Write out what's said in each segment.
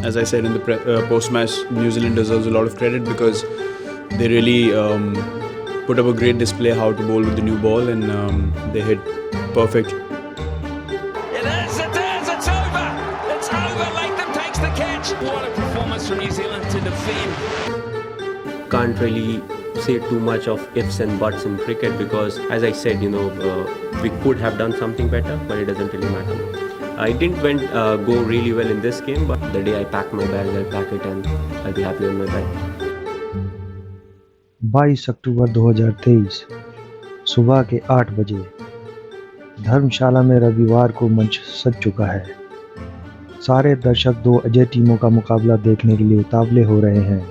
As I said in the post-match, New Zealand deserves a lot of credit because they really put up a great display how to bowl with the new ball, and they hit perfect. It's over. It's over. Latham takes the catch. What a performance from New Zealand to defend. Can't really say too much of ifs and buts in cricket because, as I said, we could have done something better, but it doesn't really matter. I didn't go really well in this game, but the day I pack my bag, I'll pack it and I'll be happy on my bed. 22 अक्टूबर 2023 सुबह के 8 बजे धर्मशाला में रविवार को मंच सज चुका है। सारे दर्शक दो अजय टीमों का मुकाबला देखने के लिए उतावले हो रहे हैं।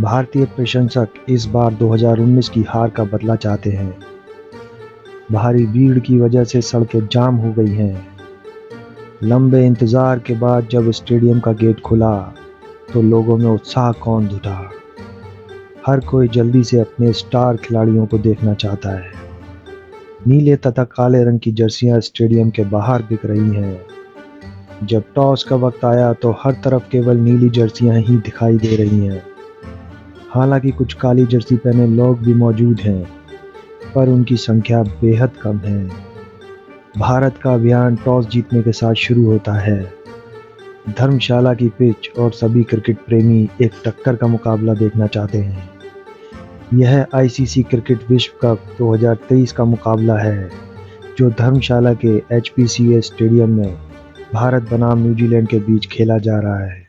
भारतीय प्रशंसक इस बार 2019 की हार का बदला चाहते हैं। भारी भीड़ की वजह से सड़कें जाम हो गई हैं। लंबे इंतजार के बाद जब स्टेडियम का गेट खुला तो लोगों में उत्साह कौंध उठा। हर कोई जल्दी से अपने स्टार खिलाड़ियों को देखना चाहता है। नीले तथा काले रंग की जर्सियां स्टेडियम के बाहर बिक रही हैं। जब टॉस का वक्त आया तो हर तरफ केवल नीली जर्सियां ही दिखाई दे रही हैं। हालांकि कुछ काली जर्सी पहने लोग भी मौजूद हैं, पर उनकी संख्या बेहद कम है। भारत का अभियान टॉस जीतने के साथ शुरू होता है। धर्मशाला की पिच और सभी क्रिकेट प्रेमी एक टक्कर का मुकाबला देखना चाहते हैं। यह आईसीसी क्रिकेट विश्व कप 2023 का मुकाबला है, जो धर्मशाला के HPCA स्टेडियम में भारत बनाम न्यूजीलैंड के बीच खेला जा रहा है।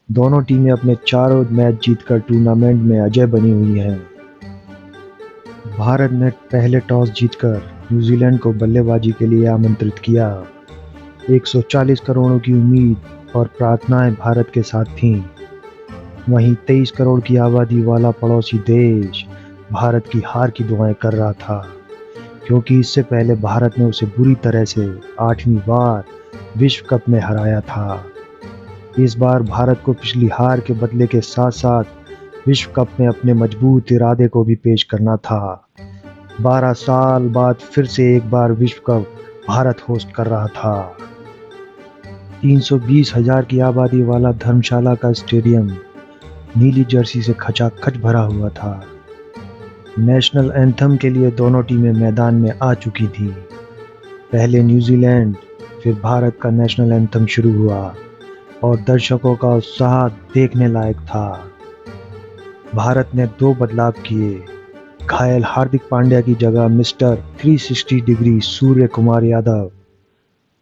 दोनों टीमें अपने चारों मैच जीतकर टूर्नामेंट में अजय बनी हुई हैं। भारत ने पहले टॉस जीतकर न्यूजीलैंड को बल्लेबाजी के लिए आमंत्रित किया। 140 करोड़ों की उम्मीद और प्रार्थनाएं भारत के साथ थीं। वहीं 23 करोड़ की आबादी वाला पड़ोसी देश भारत की हार की दुआएं कर रहा था, क्योंकि इससे पहले भारत ने उसे बुरी तरह से 8वीं बार विश्व कप में हराया था। इस बार भारत को पिछली हार के बदले के साथ साथ विश्व कप में अपने मजबूत इरादे को भी पेश करना था। 12 साल बाद फिर से एक बार विश्व कप भारत होस्ट कर रहा था। 320,000 की आबादी वाला धर्मशाला का स्टेडियम नीली जर्सी से खचाखच भरा हुआ था। नेशनल एंथम के लिए दोनों टीमें मैदान में आ चुकी थी। पहले न्यूजीलैंड फिर भारत का नेशनल एंथम शुरू हुआ और दर्शकों का उत्साह देखने लायक था। भारत ने 2 बदलाव किए। घायल हार्दिक पांड्या की जगह मिस्टर 360 डिग्री सूर्य कुमार यादव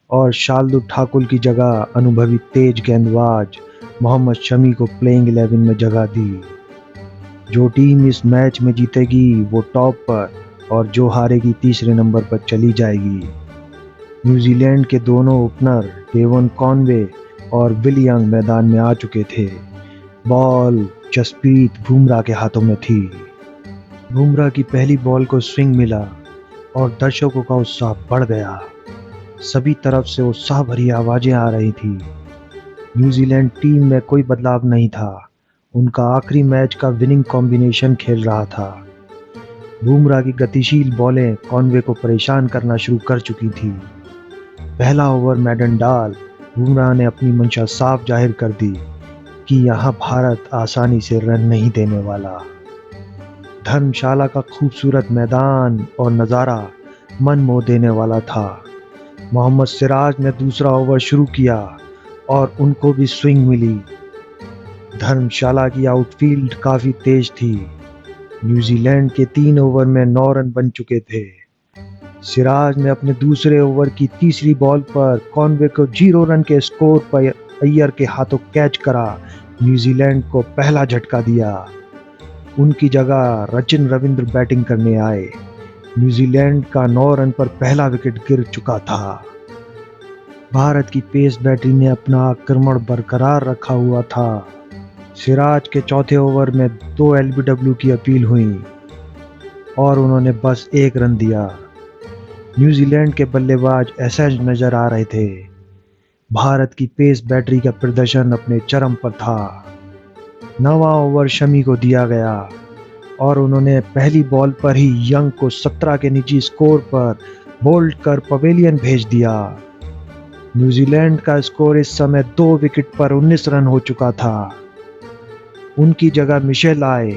और शार्दुल ठाकुर की जगह अनुभवी तेज गेंदबाज मोहम्मद शमी को प्लेइंग 11 में जगह दी। जो टीम इस मैच में जीतेगी वो टॉप पर और जो हारेगी तीसरे नंबर पर चली जाएगी। न्यूजीलैंड के दोनों ओपनर डेवन कॉनवे और विल यंग मैदान में आ चुके थे। बॉल जसप्रीत बुमराह के हाथों में थी। बुमराह की पहली बॉल को स्विंग मिला और दर्शकों का उत्साह बढ़ गया। सभी तरफ से उत्साह भरी आवाजें आ रही थी। न्यूजीलैंड टीम में कोई बदलाव नहीं था। उनका आखिरी मैच का विनिंग कॉम्बिनेशन खेल रहा था। बुमराह की गतिशील बॉलें कॉनवे को परेशान करना शुरू कर चुकी थी। पहला ओवर मैडन डाल बुमराह ने अपनी मंशा साफ जाहिर कर दी कि यहां भारत आसानी से रन नहीं देने वाला। धर्मशाला का खूबसूरत मैदान और नज़ारा मन मोह देने वाला था। मोहम्मद सिराज ने दूसरा ओवर शुरू किया और उनको भी स्विंग मिली। धर्मशाला की आउटफील्ड काफ़ी तेज थी। न्यूजीलैंड के 3 ओवर में 9 रन बन चुके थे। सिराज ने अपने दूसरे ओवर की तीसरी बॉल पर कॉनवे को 0 रन के स्कोर पर अय्यर के हाथों कैच करा न्यूजीलैंड को पहला झटका दिया। उनकी जगह रचिन रविंद्र बैटिंग करने आए। न्यूजीलैंड का 9 रन पर पहला विकेट गिर चुका था। भारत की पेस बैटरी ने अपना आक्रमण बरकरार रखा हुआ था। सिराज के चौथे ओवर में 2 LBW की अपील हुई और उन्होंने बस 1 रन दिया। न्यूजीलैंड के बल्लेबाज असहज नजर आ रहे थे। भारत की पेस बैटरी का प्रदर्शन अपने चरम पर था। 9वां ओवर शमी को दिया गया और उन्होंने पहली बॉल पर ही यंग को 17 के निजी स्कोर पर बोल्ड कर पवेलियन भेज दिया। न्यूजीलैंड का स्कोर इस समय 2 विकेट पर 19 रन हो चुका था। उनकी जगह मिशेल आए।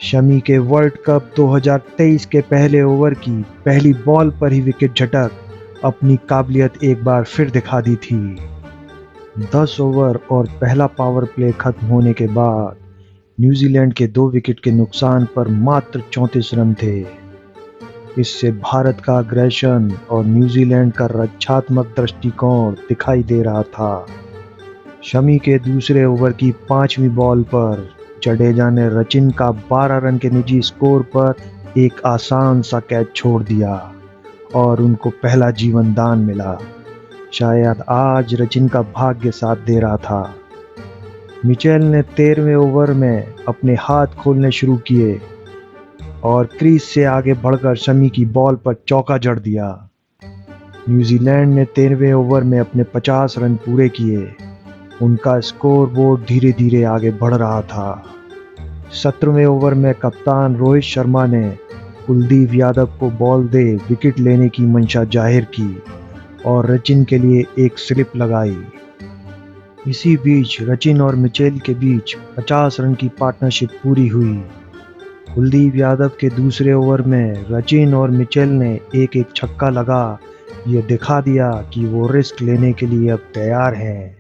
शमी के वर्ल्ड कप 2023 के पहले ओवर की पहली बॉल पर ही विकेट झटक अपनी काबिलियत एक बार फिर दिखा दी थी। 10 ओवर और पहला पावर प्ले खत्म होने के बाद न्यूजीलैंड के 2 विकेट के नुकसान पर मात्र 34 रन थे। इससे भारत का अग्रेशन और न्यूजीलैंड का रक्षात्मक दृष्टिकोण दिखाई दे रहा था। शमी के दूसरे ओवर की 5वीं बॉल पर जडेजा ने रचिन का 12 रन के निजी स्कोर पर एक आसान सा कैच छोड़ दिया और उनको पहला जीवन दान मिला। शायद आज रचिन का भाग्य साथ दे रहा था। मिचेल ने 13वें ओवर में अपने हाथ खोलने शुरू किए और क्रीज से आगे बढ़कर शमी की बॉल पर चौका जड़ दिया। न्यूजीलैंड ने 13वें ओवर में अपने 50 रन पूरे किए। उनका स्कोर बोर्ड धीरे धीरे आगे बढ़ रहा था। 17वें ओवर में कप्तान रोहित शर्मा ने कुलदीप यादव को बॉल दे विकेट लेने की मंशा जाहिर की और रचिन के लिए एक स्लिप लगाई। इसी बीच रचिन और मिचेल के बीच 50 रन की पार्टनरशिप पूरी हुई। कुलदीप यादव के दूसरे ओवर में रचिन और मिचेल ने एक छक्का लगा ये दिखा दिया कि वो रिस्क लेने के लिए अब तैयार हैं।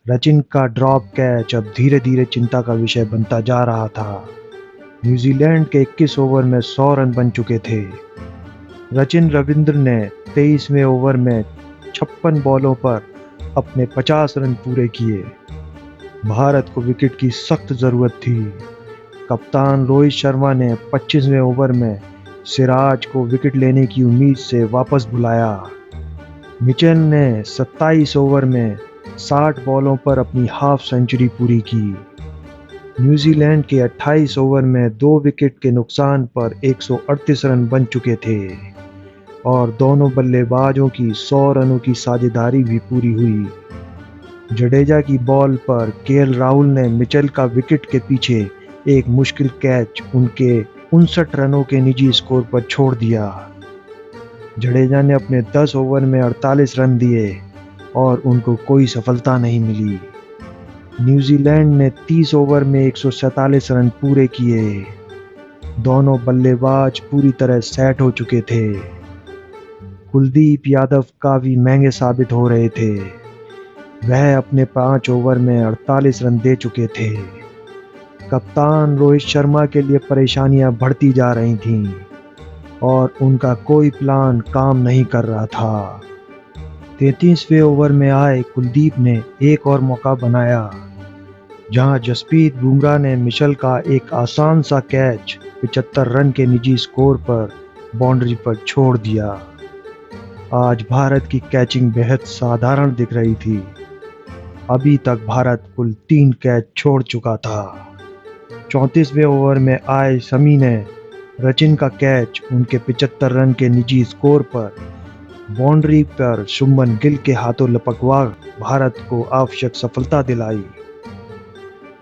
रचिन का ड्रॉप कैच अब धीरे धीरे चिंता का विषय बनता जा रहा था। न्यूजीलैंड के 21 ओवर में 100 रन बन चुके थे। रचिन रविंद्र ने 23वें ओवर में 56 बॉलों पर अपने 50 रन पूरे किए। भारत को विकेट की सख्त ज़रूरत थी। कप्तान रोहित शर्मा ने 25वें ओवर में सिराज को विकेट लेने की उम्मीद से वापस बुलाया। मिचेल ने 27 ओवर में 60 बॉलों पर अपनी हाफ सेंचुरी पूरी की। न्यूजीलैंड के 28 ओवर में 2 विकेट के नुकसान पर 138 रन बन चुके थे और दोनों बल्लेबाजों की 100 रनों की साझेदारी भी पूरी हुई। जडेजा की बॉल पर केएल राहुल ने मिचेल का विकेट के पीछे एक मुश्किल कैच उनके 59 रनों के निजी स्कोर पर छोड़ दिया। जडेजा ने अपने 10 ओवर में 48 रन दिए और उनको कोई सफलता नहीं मिली। न्यूजीलैंड ने 30 ओवर में 147 रन पूरे किए। दोनों बल्लेबाज पूरी तरह सेट हो चुके थे। कुलदीप यादव काफी महंगे साबित हो रहे थे। वह अपने 5 ओवर में 48 रन दे चुके थे। कप्तान रोहित शर्मा के लिए परेशानियां बढ़ती जा रही थीं और उनका कोई प्लान काम नहीं कर रहा था। 33वें ओवर में आए कुलदीप ने एक और मौका बनाया, जहां जसप्रीत बुमराह ने मिचेल का एक आसान सा कैच 75 रन के निजी स्कोर पर बाउंड्री पर छोड़ दिया। आज भारत की कैचिंग बेहद साधारण दिख रही थी। अभी तक भारत कुल 3 कैच छोड़ चुका था। 34वें ओवर में आए शमी ने रचिन का कैच उनके 75 रन के निजी स्कोर पर बाउंड्री पर शुभमन गिल के हाथों लपकवा भारत को आवश्यक सफलता दिलाई।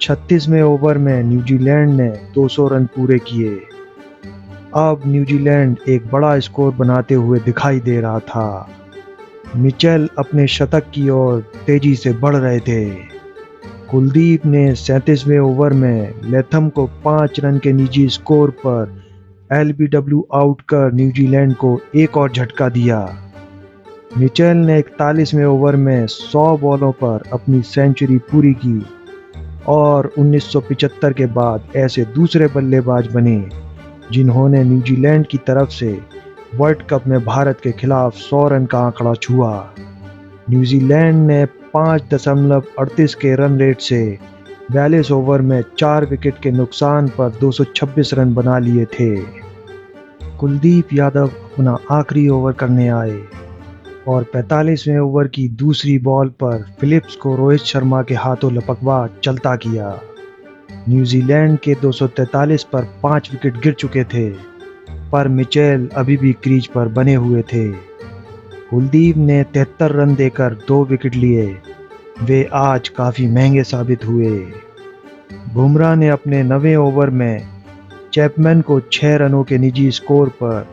36वें ओवर में न्यूजीलैंड ने 200 रन पूरे किए। अब न्यूजीलैंड एक बड़ा स्कोर बनाते हुए दिखाई दे रहा था। मिचेल अपने शतक की ओर तेजी से बढ़ रहे थे। कुलदीप ने 37वें ओवर में लेथम को 5 रन के निजी स्कोर पर एलबीडब्ल्यू आउट कर न्यूजीलैंड को एक और झटका दिया। मिचेल ने 41वें ओवर में 100 बॉलों पर अपनी सेंचुरी पूरी की और 1975 के बाद ऐसे दूसरे बल्लेबाज बने जिन्होंने न्यूजीलैंड की तरफ से वर्ल्ड कप में भारत के खिलाफ 100 रन का आंकड़ा छुआ। न्यूजीलैंड ने 5.38 के रन रेट से 42 ओवर में 4 विकेट के नुकसान पर 226 रन बना लिए थे। कुलदीप यादव अपना आखिरी ओवर करने आए और 45वें ओवर की दूसरी बॉल पर फिलिप्स को रोहित शर्मा के हाथों लपकवा चलता किया। न्यूजीलैंड के 243 पर 5 विकेट गिर चुके थे, पर मिचेल अभी भी क्रीज पर बने हुए थे। कुलदीप ने 73 रन देकर 2 विकेट लिए। वे आज काफ़ी महंगे साबित हुए। बुमराह ने अपने 9वें ओवर में चैपमैन को 6 रनों के निजी स्कोर पर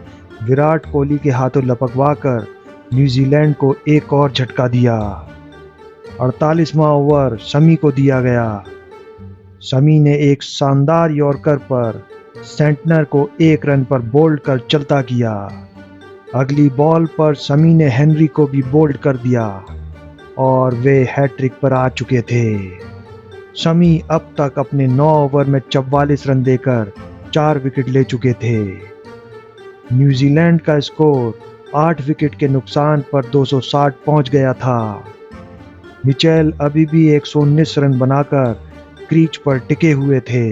विराट कोहली के हाथों लपकवा कर न्यूजीलैंड को एक और झटका दिया। 48वां ओवर शमी को दिया गया। शमी ने एक शानदार यॉर्कर पर सेंटनर को 1 रन पर बोल्ड कर चलता किया। अगली बॉल पर शमी ने हेनरी को भी बोल्ड कर दिया और वे हैट्रिक पर आ चुके थे। शमी अब तक अपने 9 ओवर में 44 रन देकर 4 विकेट ले चुके थे। न्यूजीलैंड का स्कोर 8 विकेट के नुकसान पर 260 पहुंच गया था। मिचेल अभी भी 119 रन बनाकर क्रीज पर टिके हुए थे।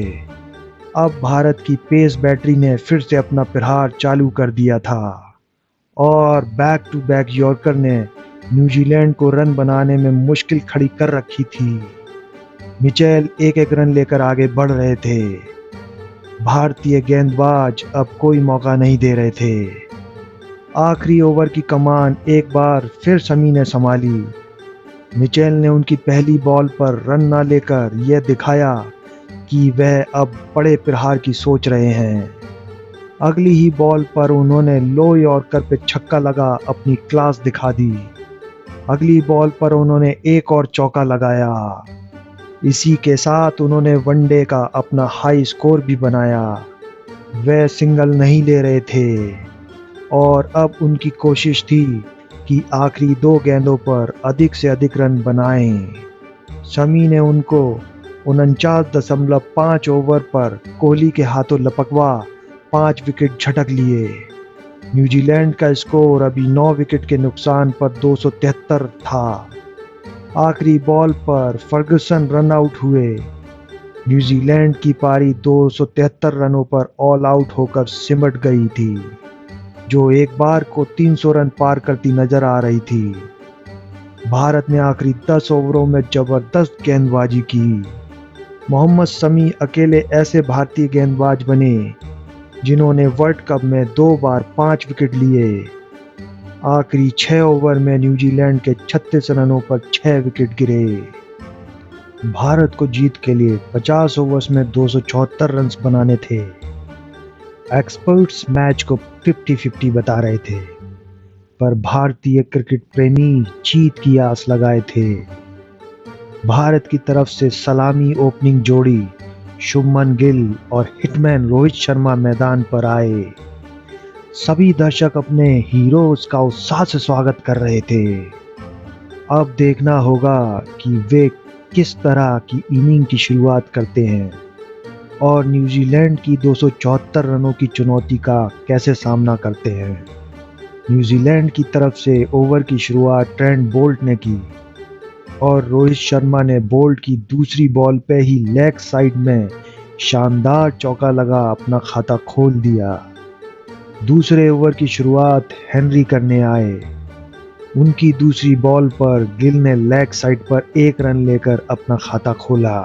अब भारत की पेस बैटरी ने फिर से अपना प्रहार चालू कर दिया था और बैक टू बैक यॉर्कर ने न्यूजीलैंड को रन बनाने में मुश्किल खड़ी कर रखी थी। मिचेल एक रन लेकर आगे बढ़ रहे थे। भारतीय गेंदबाज अब कोई मौका नहीं दे रहे थे। आखिरी ओवर की कमान एक बार फिर शमी ने संभाली। मिचेल ने उनकी पहली बॉल पर रन न लेकर यह दिखाया कि वह अब बड़े प्रहार की सोच रहे हैं। अगली ही बॉल पर उन्होंने लो यॉर्कर पे छक्का लगा अपनी क्लास दिखा दी। अगली बॉल पर उन्होंने एक और चौका लगाया। इसी के साथ उन्होंने वनडे का अपना हाई स्कोर भी बनाया। वे सिंगल नहीं ले रहे थे और अब उनकी कोशिश थी कि आखिरी 2 गेंदों पर अधिक से अधिक रन बनाएं। शमी ने उनको 49.5 ओवर पर कोहली के हाथों लपकवा 5 विकेट झटक लिए। न्यूजीलैंड का स्कोर अभी 9 विकेट के नुकसान पर 273 था। आखिरी बॉल पर फर्गुसन रन आउट हुए। न्यूजीलैंड की पारी 273 रनों पर ऑल आउट होकर सिमट गई थी, जो एक बार को 300 रन पार करती नजर आ रही थी। भारत ने आखिरी 10 ओवरों में जबरदस्त गेंदबाजी की। मोहम्मद शमी अकेले ऐसे भारतीय गेंदबाज बने जिन्होंने वर्ल्ड कप में 2 बार 5 विकेट लिए। आखिरी 6 ओवर में न्यूजीलैंड के 36 रनों पर 6 विकेट गिरे। भारत को जीत के लिए 50 ओवर्स में 274 रन बनाने थे। एक्सपर्ट्स मैच को 50-50 बता रहे थे, पर भारतीय क्रिकेट प्रेमी जीत की आस लगाए थे। भारत की तरफ से सलामी ओपनिंग जोड़ी शुभमन गिल और हिटमैन रोहित शर्मा मैदान पर आए। सभी दर्शक अपने हीरोज का उत्साह से स्वागत कर रहे थे। अब देखना होगा कि वे किस तरह की इनिंग की शुरुआत करते हैं और न्यूजीलैंड की 274 रनों की चुनौती का कैसे सामना करते हैं। न्यूजीलैंड की तरफ से ओवर की शुरुआत ट्रेंट बोल्ट ने की और रोहित शर्मा ने बोल्ट की दूसरी बॉल पे ही लेग साइड में शानदार चौका लगा अपना खाता खोल दिया। दूसरे ओवर की शुरुआत हेनरी करने आए। उनकी दूसरी बॉल पर गिल ने लेग साइड पर 1 रन लेकर अपना खाता खोला।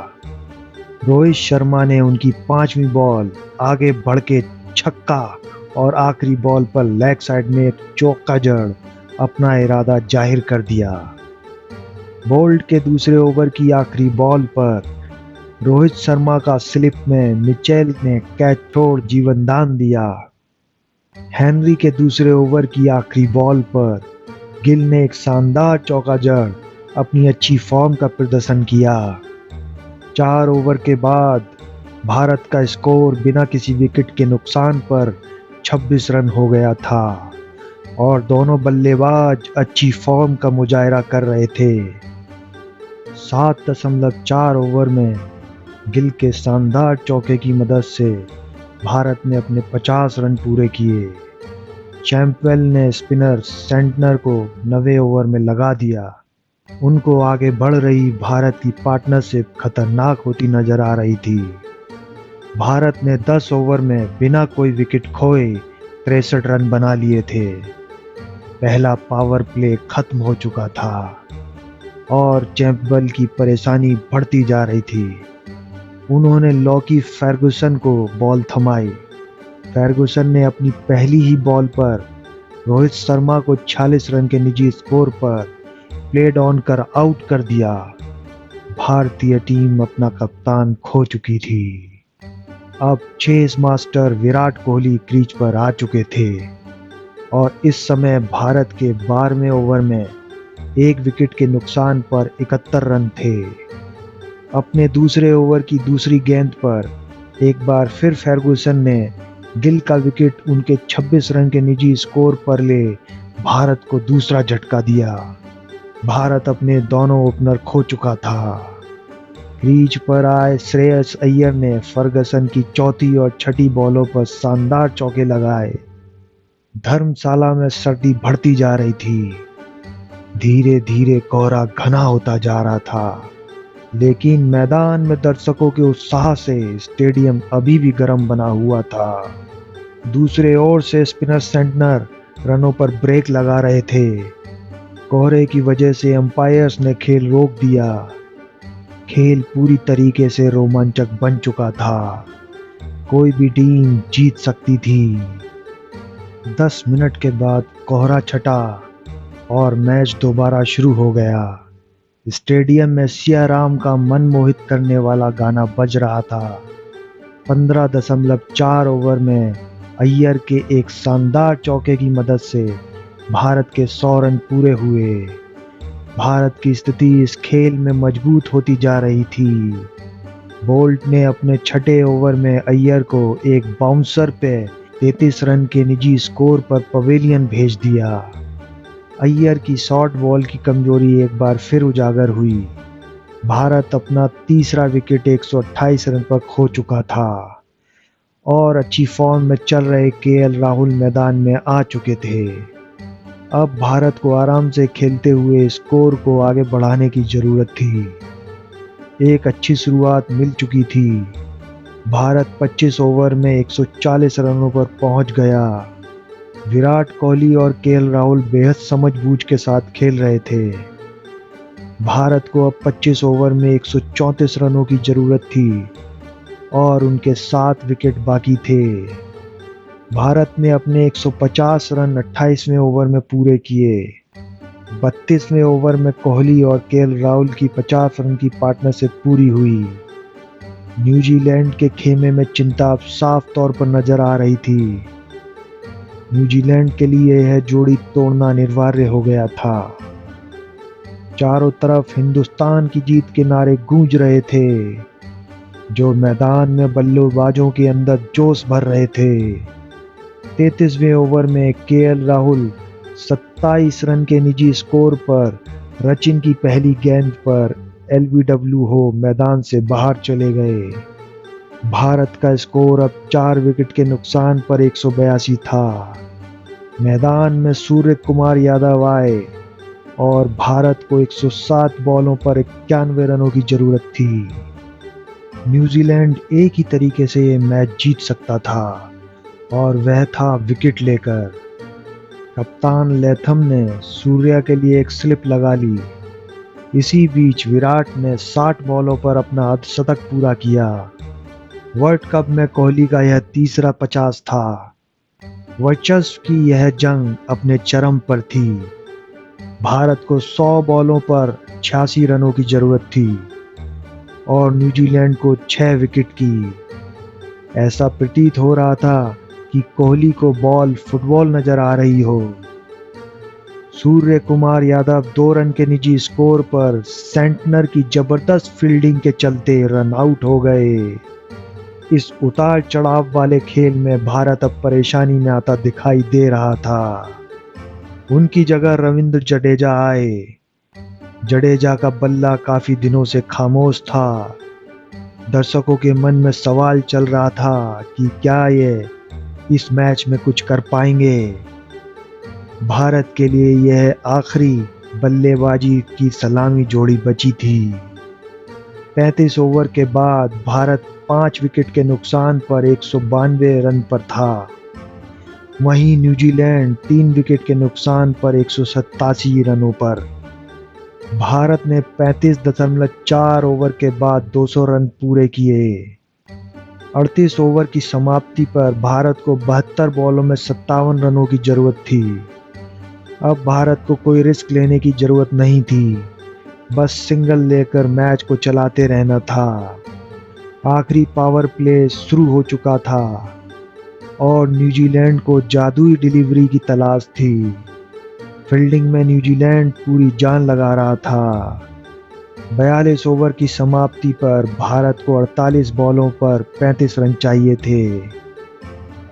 रोहित शर्मा ने उनकी 5वीं बॉल आगे बढ़ के छक्का और आखिरी बॉल पर लेग साइड में एक चौका जड़ अपना इरादा जाहिर कर दिया। बोल्ट के दूसरे ओवर की आखिरी बॉल पर रोहित शर्मा का स्लिप में मिचेल ने कैच छोड़ जीवनदान दिया। हेनरी के दूसरे ओवर की आखिरी बॉल पर गिल ने एक शानदार चौका जड़ अपनी अच्छी फॉर्म का प्रदर्शन किया। 4 ओवर के बाद भारत का स्कोर बिना किसी विकेट के नुकसान पर 26 रन हो गया था और दोनों बल्लेबाज अच्छी फॉर्म का मुजाहरा कर रहे थे। 7.4 ओवर में गिल के शानदार चौके की मदद से भारत ने अपने 50 रन पूरे किए। चैंपवेल ने स्पिनर सेंटनर को 90 ओवर में लगा दिया। उनको आगे बढ़ रही भारत की पार्टनरशिप खतरनाक होती नजर आ रही थी। भारत ने 10 ओवर में बिना कोई विकेट खोए 63 रन बना लिए थे। पहला पावर प्ले खत्म हो चुका था और चैंपवेल की परेशानी बढ़ती जा रही थी। उन्होंने लॉकी फर्गुसन को बॉल थमाई। फर्गुसन ने अपनी पहली ही बॉल पर रोहित शर्मा को 46 रन के निजी स्कोर पर प्लेड ऑन कर आउट कर दिया। भारतीय टीम अपना कप्तान खो चुकी थी। अब chess master Virat Kohli crease पर आ चुके थे। और इस समय भारत के 12वें ओवर में 1 विकेट के नुकसान पर 71 रन थे। अपने दूसरे ओवर की दूसरी गेंद पर एक बार फिर फर्गुसन ने गिल का विकेट उनके 26 रन के निजी स्कोर पर ले भारत को दूसरा झटका दिया। भारत अपने दोनों ओपनर खो चुका था। क्रीज पर आए श्रेयस अय्यर ने फर्गसन की चौथी और छठी बॉलों पर शानदार चौके लगाए। धर्मशाला में सर्दी बढ़ती जा रही थी। धीरे धीरे कोहरा घना होता जा रहा था, लेकिन मैदान में दर्शकों के उत्साह से स्टेडियम अभी भी गर्म बना हुआ था। दूसरे ओर से स्पिनर सेंटनर रनों पर ब्रेक लगा रहे थे। कोहरे की वजह से अंपायर्स ने खेल रोक दिया। खेल पूरी तरीके से रोमांचक बन चुका था। कोई भी टीम जीत सकती थी। 10 मिनट के बाद कोहरा छटा और मैच दोबारा शुरू हो गया। स्टेडियम में सियाराम का मन मोहित करने वाला गाना बज रहा था। 15.4 ओवर में अय्यर के एक शानदार चौके की मदद से भारत के 100 रन पूरे हुए। भारत की स्थिति इस खेल में मजबूत होती जा रही थी। बोल्ट ने अपने छठे ओवर में अय्यर को एक बाउंसर पे 33 रन के निजी स्कोर पर पवेलियन भेज दिया। अय्यर की शॉर्ट बॉल की कमजोरी एक बार फिर उजागर हुई। भारत अपना तीसरा विकेट 128 रन पर खो चुका था और अच्छी फॉर्म में चल रहे केएल राहुल मैदान में आ चुके थे। अब भारत को आराम से खेलते हुए स्कोर को आगे बढ़ाने की जरूरत थी। एक अच्छी शुरुआत मिल चुकी थी। भारत 25 ओवर में 140 रनों पर पहुंच गया। विराट कोहली और केएल राहुल बेहद समझबूझ के साथ खेल रहे थे। भारत को अब 25 ओवर में 134 रनों की जरूरत थी और उनके 7 विकेट बाकी थे। भारत ने अपने 150 रन 28वें ओवर में पूरे किए। 32वें ओवर में कोहली और केएल राहुल की 50 रन की पार्टनरशिप पूरी हुई। न्यूजीलैंड के खेमे में चिंता अब साफ तौर पर नजर आ रही थी। न्यूजीलैंड के लिए यह जोड़ी तोड़ना अनिवार्य हो गया था। चारों तरफ हिंदुस्तान की जीत के नारे गूंज रहे थे, जो मैदान में बल्लेबाजों के अंदर जोश भर रहे थे। 33वें ओवर में केएल राहुल 27 रन के निजी स्कोर पर सचिन की पहली गेंद पर एलबीडब्ल्यू हो मैदान से बाहर चले गए। भारत का स्कोर अब 4 विकेट के नुकसान पर 182 था। मैदान में सूर्य कुमार यादव आए और भारत को 107 बॉलों पर 91 रनों की जरूरत थी। न्यूजीलैंड एक ही तरीके से ये मैच जीत सकता था और वह था विकेट लेकर। कप्तान लैथम ने सूर्या के लिए एक स्लिप लगा ली। इसी बीच विराट ने 60 बॉलों पर अपना अर्धशतक पूरा किया। वर्ल्ड कप में कोहली का यह तीसरा 50 था। वर्चस्व की यह जंग अपने चरम पर थी। भारत को 100 बॉलों पर 86 रनों की जरूरत थी और न्यूजीलैंड को 6 विकेट की। ऐसा प्रतीत हो रहा था कि कोहली को बॉल फुटबॉल नजर आ रही हो। सूर्य कुमार यादव 2 रन के निजी स्कोर पर सेंटनर की जबरदस्त फील्डिंग के चलते रन आउट हो गए। इस उतार चढ़ाव वाले खेल में भारत अब परेशानी में आता दिखाई दे रहा था। उनकी जगह रविंद्र जडेजा आए। जडेजा का बल्ला काफी दिनों से खामोश था। दर्शकों के मन में सवाल चल रहा था कि क्या ये इस मैच में कुछ कर पाएंगे। भारत के लिए यह आखिरी बल्लेबाजी की सलामी जोड़ी बची थी। 35 ओवर के बाद भारत 5 विकेट के नुकसान पर 192 रन पर था। वहीं न्यूजीलैंड 3 विकेट के नुकसान पर 187 रनों पर। भारत ने 35.4 ओवर के बाद 200 रन पूरे किए। 38 ओवर की समाप्ति पर भारत को 72 बॉलों में 57 रनों की जरूरत थी। अब भारत को कोई रिस्क लेने की जरूरत नहीं थी, बस सिंगल लेकर मैच को चलाते रहना था। आखिरी पावर प्ले शुरू हो चुका था। और न्यूजीलैंड को जादुई डिलीवरी की तलाश थी। फील्डिंग में न्यूजीलैंड पूरी जान लगा रहा था। 42 ओवर की समाप्ति पर भारत को 48 बॉलों पर 35 रन चाहिए थे।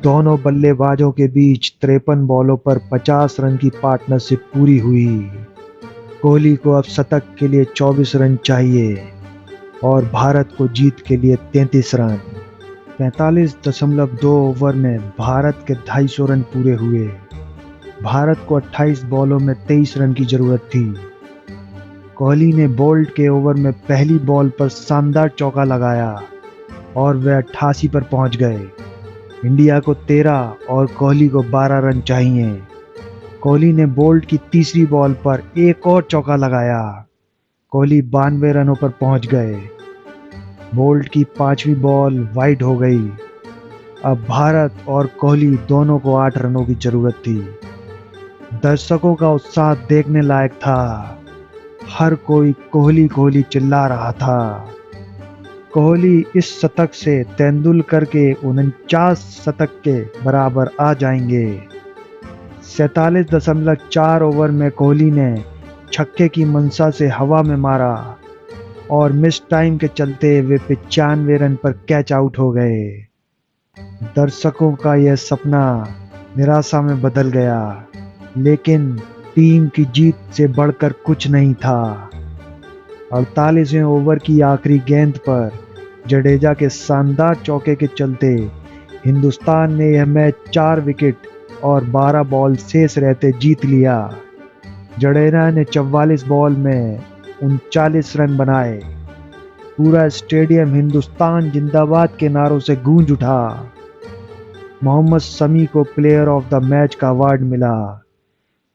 दोनों बल्लेबाजों के बीच 53 बॉलों पर 50 रन की पार्टनरशिप पूरी हुई। कोहली को अब शतक के लिए 24 रन चाहिए और भारत को जीत के लिए 33 रन। 45.2 ओवर में भारत के 250 रन पूरे हुए। भारत को 28 बॉलों में 23 रन की जरूरत थी। कोहली ने बोल्ट के ओवर में पहली बॉल पर शानदार चौका लगाया और वे 88 पर पहुंच गए। इंडिया को 13 और कोहली को 12 रन चाहिए। कोहली ने बोल्ट की तीसरी बॉल पर एक और चौका लगाया। कोहली 92 रनों पर पहुंच गए। बोल्ट की 5वीं बॉल वाइड हो गई। अब भारत और कोहली दोनों को 8 रनों की जरूरत थी। दर्शकों का उत्साह देखने लायक था। हर कोई कोहली कोहली चिल्ला रहा था। कोहली इस शतक से तेंदुलकर के 49 शतक के बराबर आ जाएंगे। 47.4 ओवर में कोहली ने छक्के की मंशा से हवा में मारा और मिस टाइम के चलते वे 95 रन पर कैच आउट हो गए। दर्शकों का यह सपना निराशा में बदल गया, लेकिन टीम की जीत से बढ़कर कुछ नहीं था। 48वें ओवर की आखिरी गेंद पर जडेजा के शानदार चौके के चलते हिंदुस्तान ने यह मैच 4 विकेट और 12 बॉल शेष रहते जीत लिया। जडेजा ने 44 बॉल में 39 रन बनाए। पूरा स्टेडियम हिंदुस्तान जिंदाबाद के नारों से गूंज उठा। मोहम्मद शमी को प्लेयर ऑफ द मैच का अवार्ड मिला।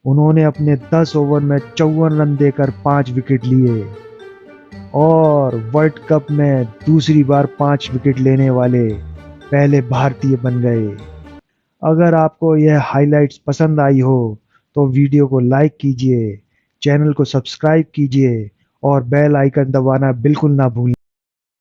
उन्होंने अपने 10 ओवर में 54 रन देकर 5 विकेट लिए और वर्ल्ड कप में दूसरी बार 5 विकेट लेने वाले पहले भारतीय बन गए। अगर आपको यह हाइलाइट्स पसंद आई हो तो वीडियो को लाइक कीजिए, चैनल को सब्सक्राइब कीजिए और बेल आइकन दबाना बिल्कुल ना भूलें।